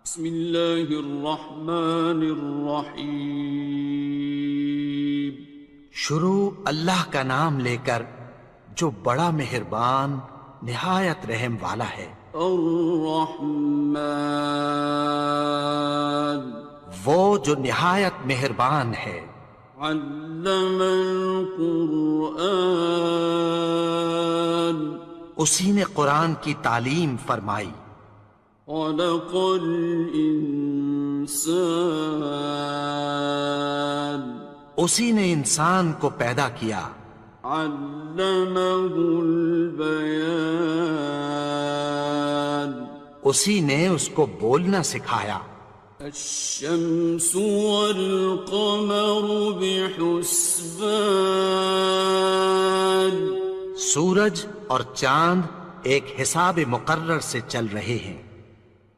بسم اللہ الرحمن الرحیم۔ شروع اللہ کا نام لے کر جو بڑا مہربان نہایت رحم والا ہے۔ الرحمن، وہ جو نہایت مہربان ہے۔ علم القرآن، اسی نے قرآن کی تعلیم فرمائی۔ خلق الانسان، اسی نے انسان کو پیدا کیا۔ علمہ البیان، اسی نے اس کو بولنا سکھایا۔ الشمس والقمر بحسبان، سورج اور چاند ایک حساب مقرر سے چل رہے ہیں۔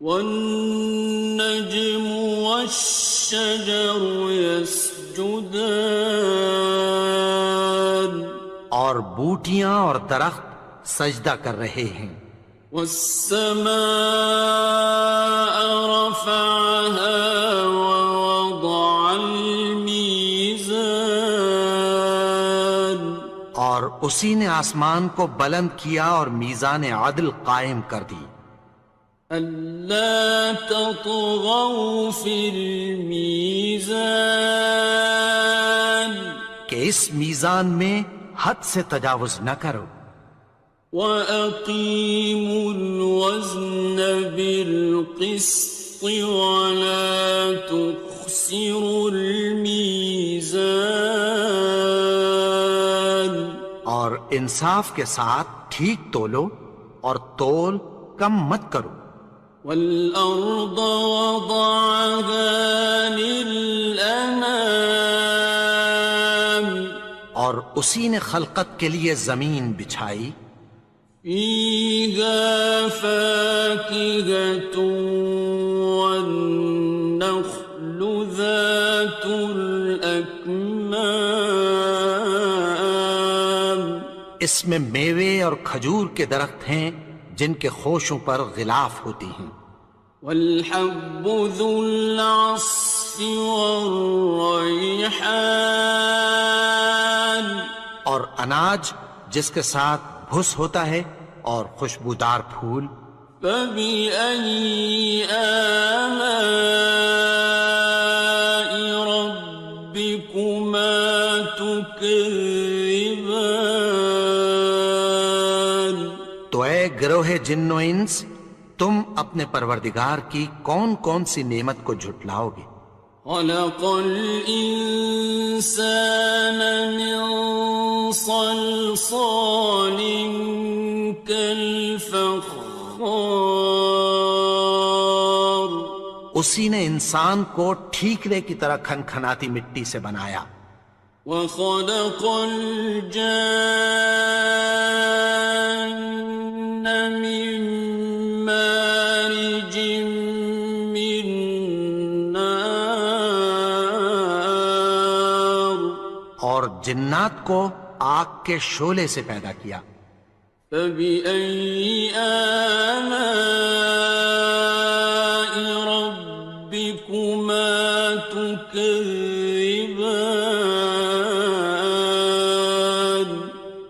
والنجم والشجر يسجدان، اور بوٹیاں اور درخت سجدہ کر رہے ہیں۔ والسماء رفعها ووضع الميزان، اور اسی نے آسمان کو بلند کیا اور میزان عدل قائم کر دی۔ ألا تطغوا في الميزان، کہ اس میزان میں حد سے تجاوز نہ کرو۔ وَأَقِيمُوا الْوَزْنَ بِالْقِسْطِ وَلَا تُخْسِرُوا الْمِيزَانَ، اور انصاف کے ساتھ ٹھیک تولو اور تول کم مت کرو۔ وَالْأَرْضَ وَضَعَهَا لِلْأَنَامِ، اور اسی نے خلقت کے لیے زمین بچھائی۔ فِيهَا فَاكِهَةٌ وَالنَّخْلُ ذَاتُ الْأَكْمَامِ، اس میں میوے اور کھجور کے درخت ہیں جن کے خوشوں پر غلاف ہوتی ہیں۔ وَالْحَبُّ ذُو الْعَصْفِ وَالرَّيْحَانِ، اور اناج جس کے ساتھ بھس ہوتا ہے اور خوشبودار پھول۔ فَبِأَيِّ آلَاءِ رَبِّكُمَا تُكَذِّبَانِ، تو اے گروہ جن و انس، تم اپنے پروردگار کی کون کون سی نعمت کو جھٹلاؤ گے؟ خَلَقَ الْإِنسَانَ مِنْ صَلْصَالٍ كَالْفَخَّارِ، اسی نے انسان کو ٹھیکرے کی طرح کھنکھناتی مٹی سے بنایا۔ وَخَلَقَ الْجَانَّ مِن مَّارِجٍ مِّن نَّارٍ، اور جنات کو آگ کے شعلے سے پیدا کیا۔ فَبِأَيِّ آلَاءِ رَبِّكُمَا تُكَذِّبَانِ،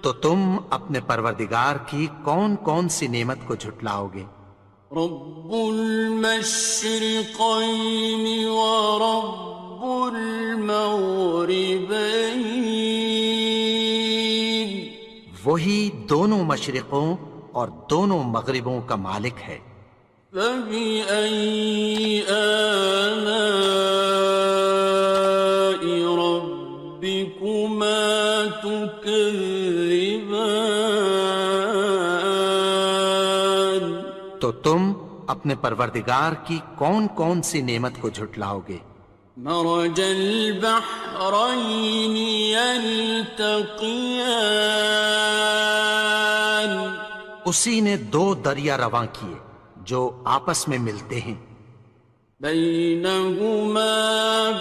تو تم اپنے پروردگار کی کون کون سی نعمت کو جھٹلاؤ گے؟ رب المشرقین ورب المغربین، وہی دونوں مشرقوں اور دونوں مغربوں کا مالک ہے۔ فَبِأَيِّ آلَاءِ رَبِّكُمَا تُكَذِّبَانِ، تو تم اپنے پروردگار کی کون کون سی نعمت کو جھٹلاؤ گے؟ مرج البحرین یلتقیان، اسی نے دو دریا رواں کیے جو آپس میں ملتے ہیں۔ بینہما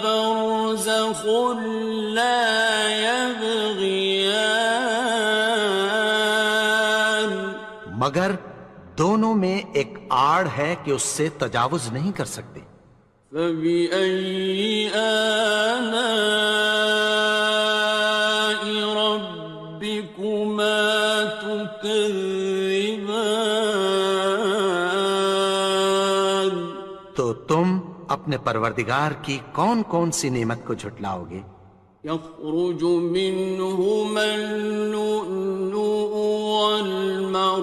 برزخ لا یبغیان، مگر دونوں میں ایک آڑ ہے کہ اس سے تجاوز نہیں کر سکتے۔ فبأي آلاء ربكما تكذبان؟ تو تم اپنے پروردگار کی کون کون سی نعمت کو جھٹلاؤ گے؟ يخرج منهما اللؤلؤ والمرجان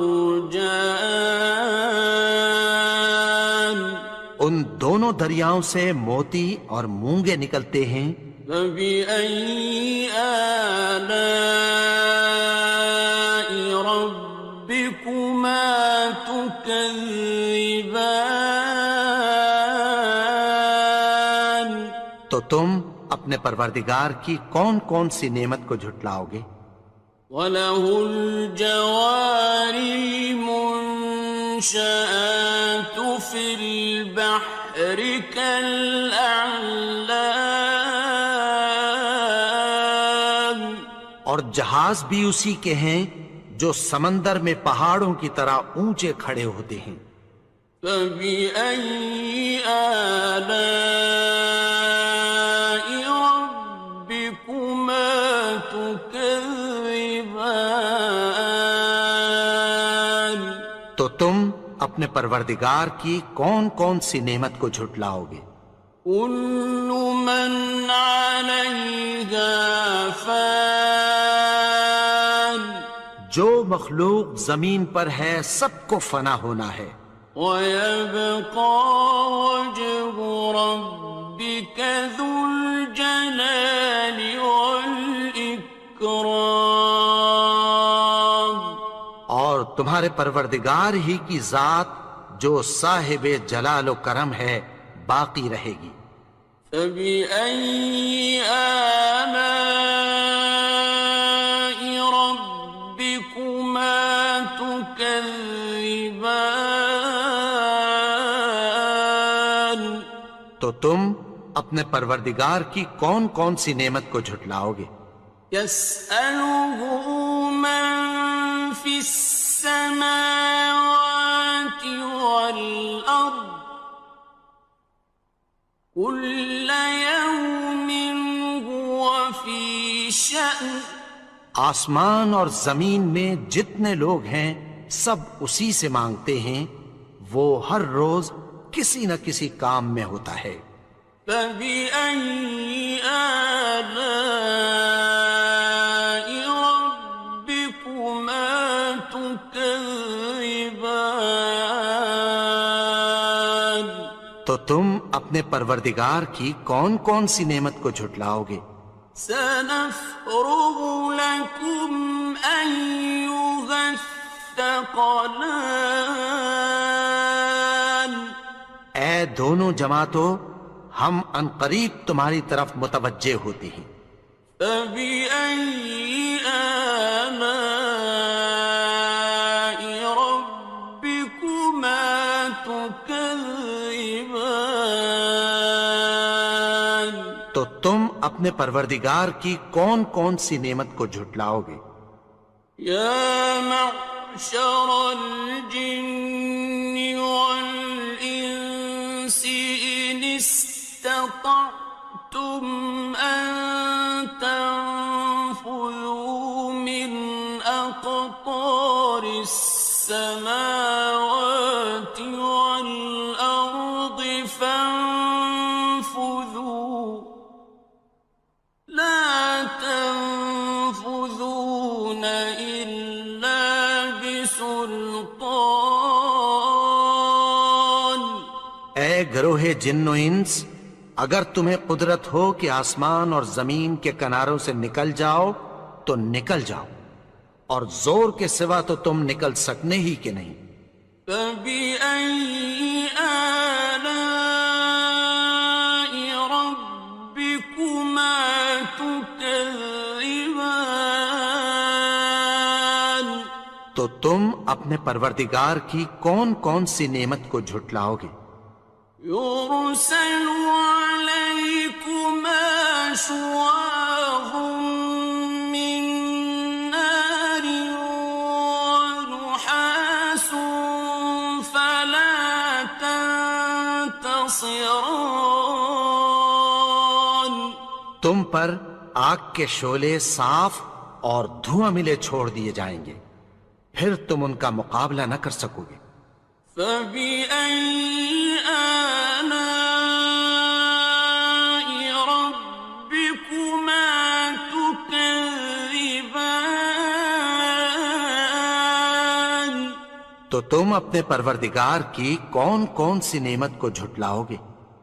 ان دونوں دریاؤں سے موتی اور مونگے نکلتے ہیں۔ فبأي آلاء ربكما تكذبان؟ تو تم اپنے پروردگار کی کون کون سی نعمت کو جھٹلاؤ گے؟ وَلَهُ الْجَوَارِ الْمُنشَآتُ فِي الْبَحْرِ كَالْأَعْلَامِ، اور جہاز بھی اسی کے ہیں جو سمندر میں پہاڑوں کی طرح اونچے کھڑے ہوتے ہیں۔ فَبِأَيِّ آلَاءِ رَبِّكُمَا تُكَذِّبَانِ؟ تو تم اپنے پروردگار کی کون کون سی نعمت کو جھٹلاؤ گے؟ كُلُّ مَنْ عَلَيْهَا فَانٍ، جو مخلوق زمین پر ہے سب کو فنا ہونا ہے۔ وَيَبْقَى وَجْهُ رَبِّكَ ذُو الْجَلَالِ وَالْإِكْرَامِ، اور تمہارے پروردگار ہی کی ذات جو صاحب جلال و کرم ہے باقی رہے گی۔ فَبِأَيِّ آلَاءِ رَبِّكُمَا تُكَذِّبَانِ؟ تو تم اپنے پروردگار کی کون کون سی نعمت کو جھٹلاؤ گے؟ يَسْأَلُهُ مَن فِي السَّمَاوَاتِ وَالْأَرْضِ كُلَّ يَوْمٍ هُوَ فِي شَأْنٍ، آسمان اور زمین میں جتنے لوگ ہیں سب اسی سے مانگتے ہیں، وہ ہر روز کسی نہ کسی کام میں ہوتا ہے۔ فَبِأَيِّ آلَاءِ رَبِّكُمَا تُكَذِّبَانِ؟ تو تم اپنے پروردگار کی کون کون سی نعمت کو جھٹلاؤ گے؟ سَنَفْرُغُ لَكُمْ أَيُّهَ الثَّقَلَانِ، اے دونوں جماعتوں، ہم عنقریب تمہاری طرف متوجہ ہوتے ہیں۔ فَبِأَيِّ آلَاءِ رَبِّكُمَا تُكَذِّبَانِ؟ تو تم اپنے پروردگار کی کون کون سی نعمت کو جھٹلاؤ گے؟ يَا مَعْشَرَ الْجِنِّ وَالْإِنسِ إِنِ اسْتَطَعْتُمْ أَن تَنفُذُوا مِنْ أَقْطَارِ السَّمَاوَاتِ وَالْأَرْضِ فَانفُذُوا لَا تَنفُذُونَ إِلَّا بِسُلْطَانٍ۔ اے گروہ جن و انس، اگر تمہیں قدرت ہو کہ آسمان اور زمین کے کناروں سے نکل جاؤ تو نکل جاؤ، اور زور کے سوا تو تم نکل سکنے ہی کہ نہیں۔ فَبِأَيِّ آلَاءِ رَبِّكُمَا تُكَذِّبَانِ؟ تو تم اپنے پروردگار کی کون کون سی نعمت کو جھٹلاؤ گے؟ يُرْسَلُ عَلَيْكُمَا شُوَاظٌ مِّن نَّارٍ وَنُحَاسٌ فَلَا خاسران. تم پر آگ کے شعلے صاف اور دھواں ملے چھوڑ دیے جائیں گے، پھر تم ان کا مقابلہ نہ کر سکو گے۔ فَبِأَيِّ آلَاءِ رَبِّكُمَا تُكَذِّبَانِ. تو تم اپنے پروردگار کی کون کون سی نعمت کو جھٹلاؤ گے؟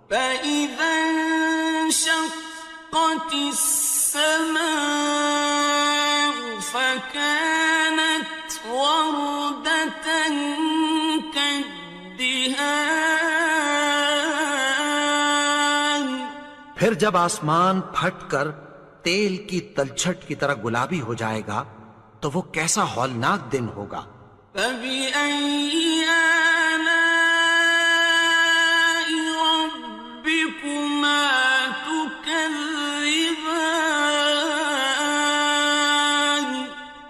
فَإِذَا انشَقَّتِ السَّمَاءُ فَكَانَتْ وَرْدَةً كَالدِّهَانِ. پھر جب آسمان پھٹ کر تیل کی تلچھٹ کی طرح گلابی ہو جائے گا تو وہ کیسا ہولناک دن ہوگا۔ فَبِأَيِّ آلَاءِ رَبِّكُمَا تُكَذِّبَانِ.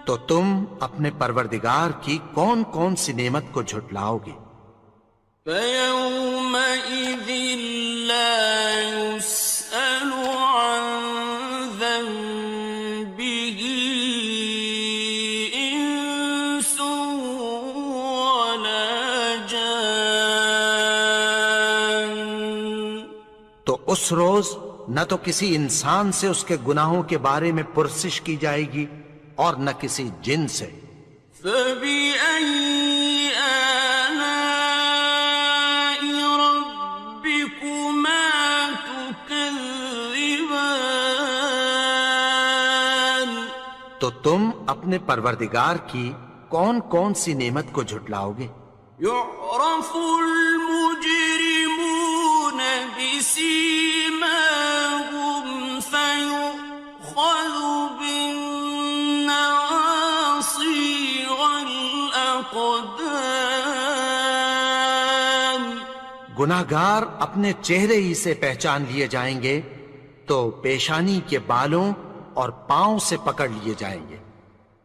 تو تم اپنے پروردگار کی کون کون سی نعمت کو جھٹلاؤ گے؟ فَيَوْمَئِذٍ لَا يُسْأَلُ عَنْ ذَنبِهِ إِنسٌ وَلَا جَانٌ. تو اس روز نہ تو کسی انسان سے اس کے گناہوں کے بارے میں پرسش کی جائے گی اور نہ کسی جن سے۔ فَبِأَيِّ آلَاءِ رَبِّكُمَا تُكَذِّبَانِ. تو تم اپنے پروردگار کی کون کون سی نعمت کو جھٹلاؤ گے؟ يُعْرَفُ الْمُجْرِمُونَ بِسِيمَاهُمْ فَيُؤْخَذُ بِالنَّوَاصِي وَالْأَقْدَامِ. گناہگار اپنے چہرے ہی سے پہچان لیے جائیں گے تو پیشانی کے بالوں اور پاؤں سے پکڑ لیے جائیں گے۔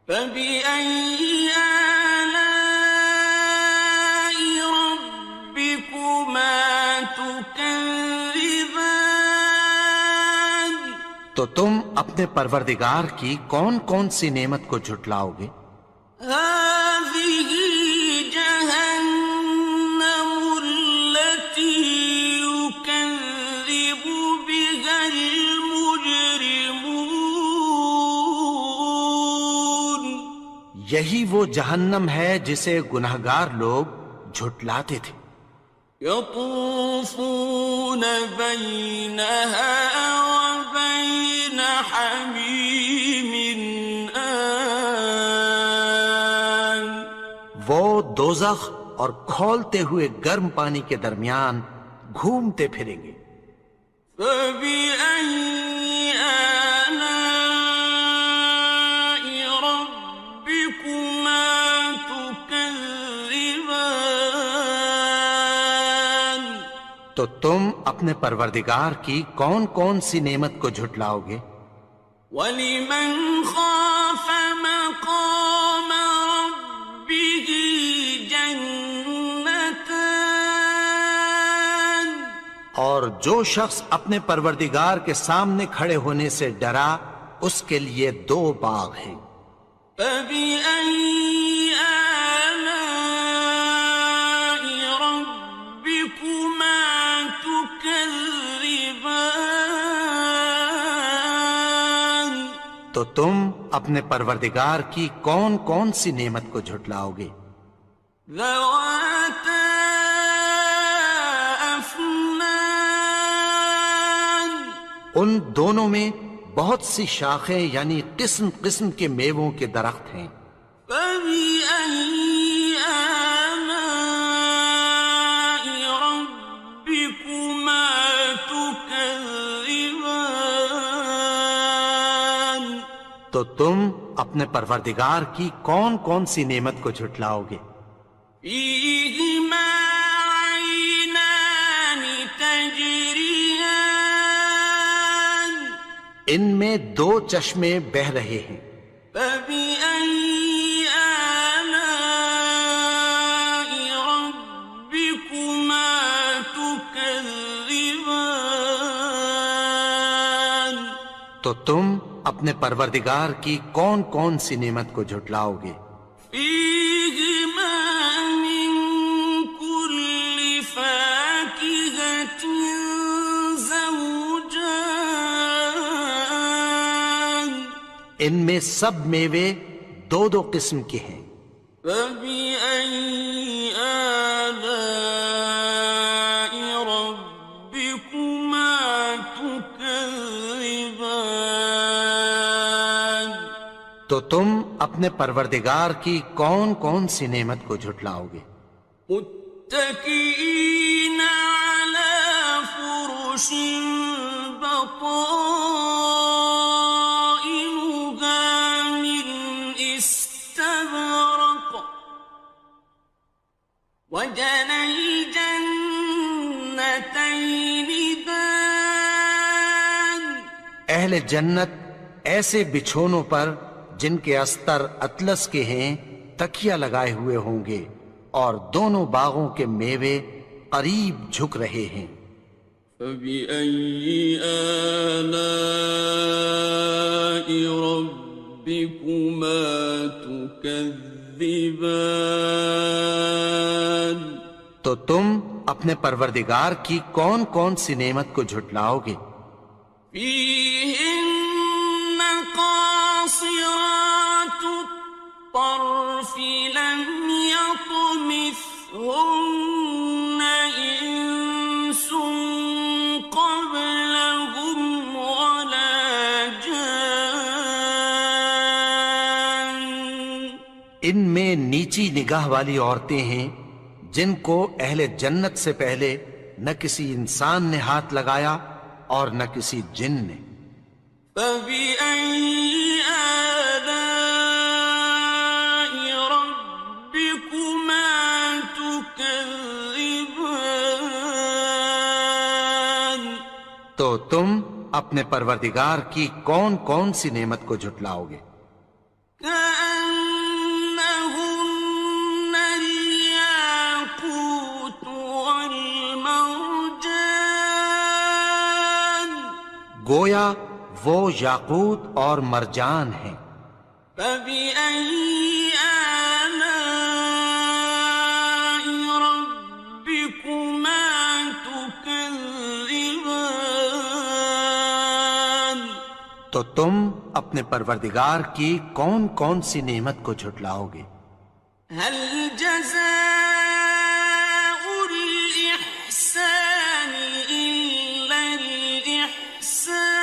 فَبِأَيِّ آلَاءِ رَبِّكُمَا تُكَذِّبَانِ. تو تم اپنے پروردگار کی کون کون سی نعمت کو جھٹلاؤ گے؟ هَٰذِهِ جَهَنَّمُ الَّتِي يُكَذِّبُ بِهَا الْمُجْرِمُونَ. یہی وہ جہنم ہے جسے گناہگار لوگ جھٹلاتے تھے۔ يَطُوفُونَ بَيْنَهَا وَبَيْنَ حَمِيمٍ آنٍ. وہ دوزخ اور کھولتے ہوئے گرم پانی کے درمیان گھومتے پھریں گے۔ فَبِأَيِّ آلَاءِ رَبِّكُمَا تُكَذِّبَانِ. تو تم اپنے پروردگار کی کون کون سی نعمت کو جھٹلاؤ گے؟ وَلِمَنْ خَافَ مَقَامَ رَبِّهِ جَنَّتَانِ. اور جو شخص اپنے پروردگار کے سامنے کھڑے ہونے سے ڈرا اس کے لیے 2 باغ ہیں۔ فَبِأَيِّ آلَاءِ رَبِّكُمَا تُكَذِّبَانِ. تو تم اپنے پروردگار کی کون کون سی نعمت کو جھٹلاؤ گے؟ ذَوَاتَا أَفْنَانٍ. ان دونوں میں بہت سی شاخیں یعنی قسم قسم کے میووں کے درخت ہیں۔ فَبِأَيِّ آلَاءِ رَبِّكُمَا تُكَذِّبَانِ. تو تم اپنے پروردگار کی کون کون سی نعمت کو جھٹلاؤ گے؟ فِيهِمَا عَيْنَانِ تَجْرِيَانِ. ان میں 2 چشمے بہہ رہے ہیں۔ فَبِأَيِّ آلَاءِ رَبِّكُمَا تُكَذِّبَانِ. تو تم اپنے پروردگار کی کون کون سی نعمت کو جھٹلاؤ گے؟ فيهما من كل فاكهة زوجان ان میں سب میوے دو دو قسم کے ہیں، فبأي آلاء ربكما تكذبان تو تم اپنے پروردگار کی کون کون سی نعمت کو جھٹلاؤ گے؟ متكئين على فرش بطائنها من استبرق وجنى الجنتين دان اہل جنت ایسے بچھونوں پر جن کے استر اطلس کے ہیں تکیہ لگائے ہوئے ہوں گے، اور دونوں باغوں کے میوے قریب جھک رہے ہیں۔ فبأي آلاء ربكما تكذبان تو تم اپنے پروردگار کی کون کون سی نعمت کو جھٹلاؤ گے؟ فيهن قاصرات الطرف لم يطمثهن إنس قبلهم ولا جان ان میں نیچی نگاہ والی عورتیں ہیں جن کو اہل جنت سے پہلے نہ کسی انسان نے ہاتھ لگایا اور نہ کسی جن نے۔ فبأي آلاء ربكما تكذبان تو تم اپنے پروردگار کی کون کون سی نعمت کو جھٹلاؤ گے؟ كأنهن الياقوت والمرجان گویا وہ یاقوت اور مرجان ہیں۔ فبأي آلاء ربكما تكذبان تو تم اپنے پروردگار کی کون کون سی نعمت کو جھٹلاؤ گے؟ هل جزاء الإحسان إلا الإحسان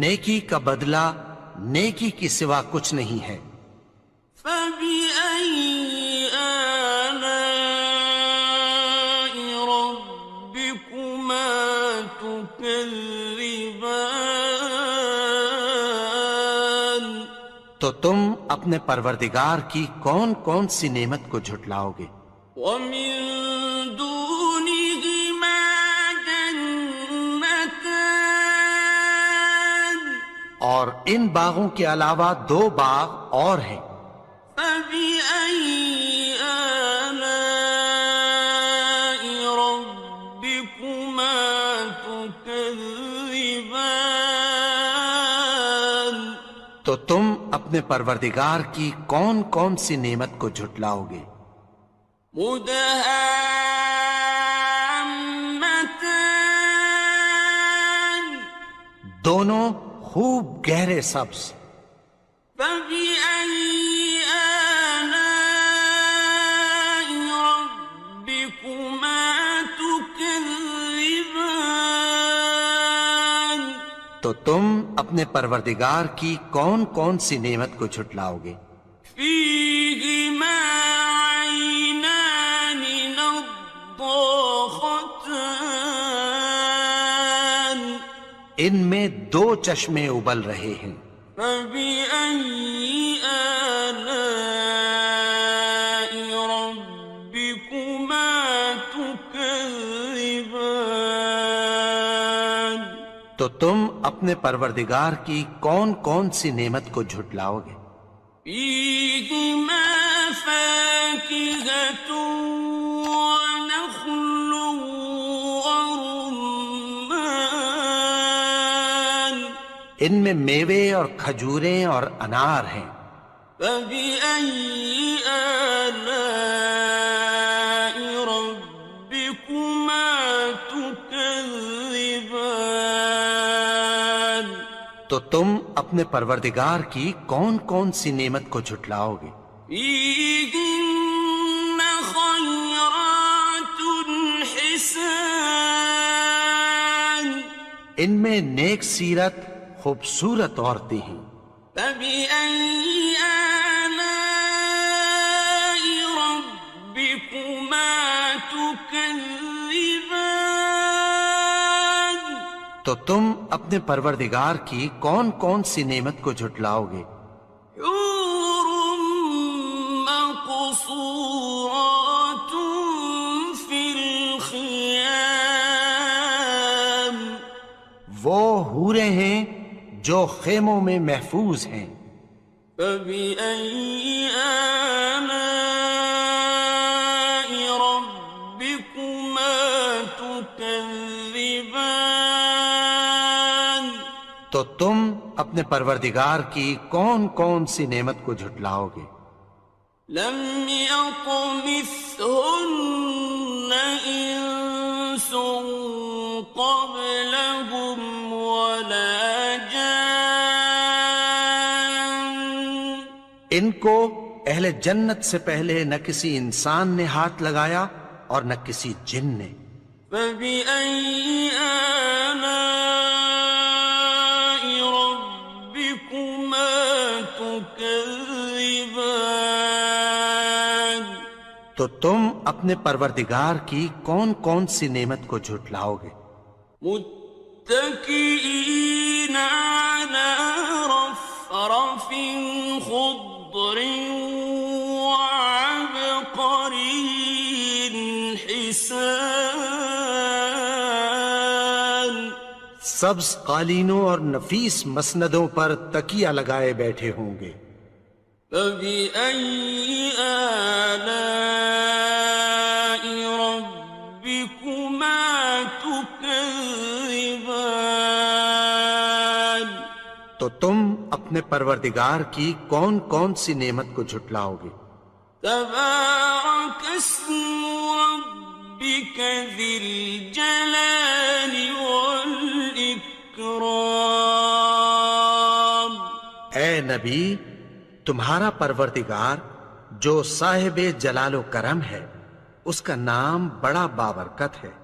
نیکی کا بدلہ نیکی کی سوا کچھ نہیں ہے۔ فبأي آلاء ربكما تكذبان تو تم اپنے پروردگار کی کون کون سی نعمت کو جھٹلاؤ گے؟ ومن دونهما جنتان اور ان باغوں کے علاوہ دو باغ اور ہیں۔ فبأي آلاء ربكما تكذبان تو تم اپنے پروردگار کی کون کون سی نعمت کو جھٹلاؤ گے؟ مدهامتان دونوں خوب گہرے سبز۔ فبأي آلاء ربكما تكذبان تو تم اپنے پروردگار کی کون کون سی نعمت کو جھٹلاؤ گے؟ فيهما عينان نضاختان ان میں دو چشمے ابل رہے ہیں۔ فبأي آلاء ربكما تكذبان تو تم اپنے پروردگار کی کون کون سی نعمت کو جھٹلاؤ گے؟ فيهما فاكهة ونخل ورمان ان میں میوے اور کھجوریں اور انار ہیں۔ فبأي آلاء ربكما تكذبان؟ تو تم اپنے پروردگار کی کون کون سی نعمت کو جھٹلاؤ گے؟ فيهن خيرات حسان، ان میں نیک سیرت خوبصورت عورتیں ہیں۔ فبأي آلاء ربكما تكذبان؟ تو تم اپنے پروردگار کی کون کون سی نعمت کو جھٹلاؤ گے؟ حور مقصورات في الخيام، وہ حوریں ہیں جو خیموں میں محفوظ ہیں۔ فبأي آلاء ربكما تكذبان؟ تو تم اپنے پروردگار کی کون کون سی نعمت کو جھٹلاؤ گے؟ لم يطمثهن إنس قبلهم ولا جان، ان کو اہل جنت سے پہلے نہ کسی انسان نے ہاتھ لگایا اور نہ کسی جن نے۔ فبأي آلاء ربكما تكذبان؟ تو تم اپنے پروردگار کی کون کون سی نعمت کو جھٹلاؤ گے؟ متكئين على رفرف خضر وعبقري حسان، سبز قالینوں اور نفیس مسندوں پر تکیہ لگائے بیٹھے ہوں گے۔ فبأي آلاء ربكما تكذبان؟ تو تم اپنے پروردگار کی کون کون سی نعمت کو جھٹلاؤ گے؟ تبارك اسم ربك ذي الجلال والإكرام۔ اے نبی، تمہارا پروردگار جو صاحب جلال و کرم ہے، اس کا نام بڑا بابرکت ہے۔